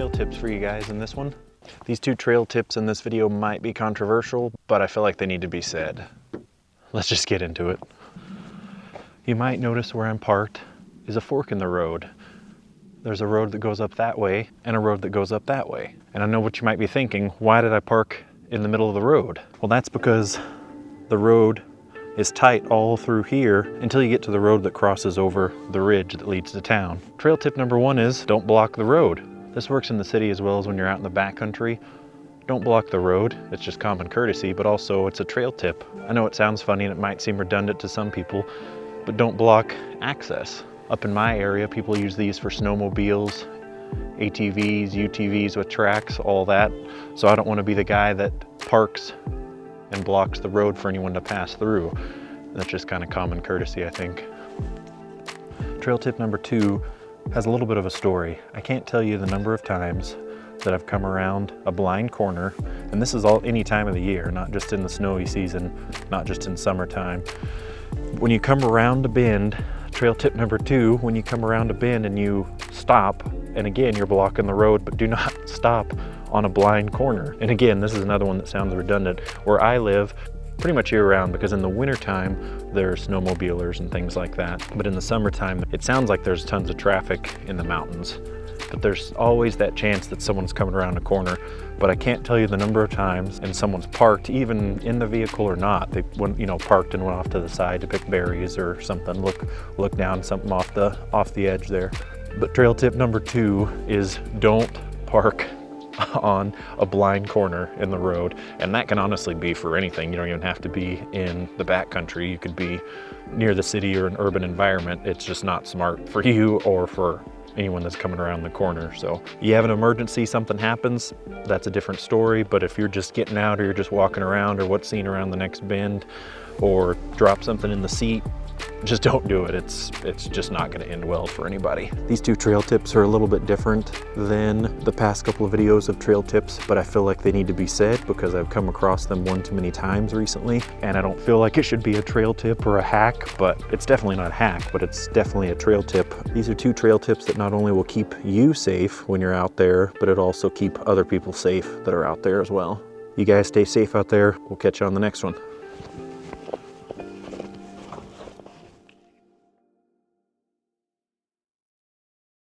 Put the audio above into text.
trail tips for you guys in this one. These 2 trail tips in this video might be controversial, but I feel like they need to be said. Let's just get into it. You might notice where I'm parked is a fork in the road. There's a road that goes up that way and a road that goes up that way. And I know what you might be thinking, why did I park in the middle of the road? Well, that's because the road is tight all through here until you get to the road that crosses over the ridge that leads to town. Trail tip number 1 is don't block the road. This works in the city as well as when you're out in the backcountry. Don't block the road. It's just common courtesy, but also it's a trail tip. I know it sounds funny and it might seem redundant to some people, but don't block access. Up in my area, people use these for snowmobiles, ATVs, UTVs with tracks, all that. So I don't want to be the guy that parks and blocks the road for anyone to pass through. That's just kind of common courtesy, I think. Trail tip number 2 has a little bit of a story. I can't tell you the number of times that I've come around a blind corner, and this is all any time of the year, not just in the snowy season, not just in summertime. When you come around a bend, trail tip number 2, when you come around a bend and you stop, and again, you're blocking the road, but do not stop on a blind corner. And again, this is another one that sounds redundant. Where I live, pretty much year round, because in the wintertime, there's snowmobilers and things like that. But in the summertime, it sounds like there's tons of traffic in the mountains. But there's always that chance that someone's coming around a corner. But I can't tell you the number of times, and someone's parked, even in the vehicle or not. They went, parked and went off to the side to pick berries or something. Look down something off the edge there. But trail tip number 2 is don't park on a blind corner in the road. And that can honestly be for anything. You don't even have to be in the backcountry. You could be near the city or an urban environment. It's just not smart for you or for anyone that's coming around the corner. So you have an emergency, something happens, that's a different story. But if you're just getting out or you're just walking around or what's seen around the next bend or drop something in the seat, just don't do it. It's just not going to end well for anybody. These 2 trail tips are a little bit different than the past couple of videos of trail tips, but I feel like they need to be said because I've come across them one too many times recently, and I don't feel like it should be a trail tip or a hack, but it's definitely not a hack, but it's definitely a trail tip. These are 2 trail tips that not only will keep you safe when you're out there, but it also keep other people safe that are out there as well. You guys stay safe out there. We'll catch you on the next one.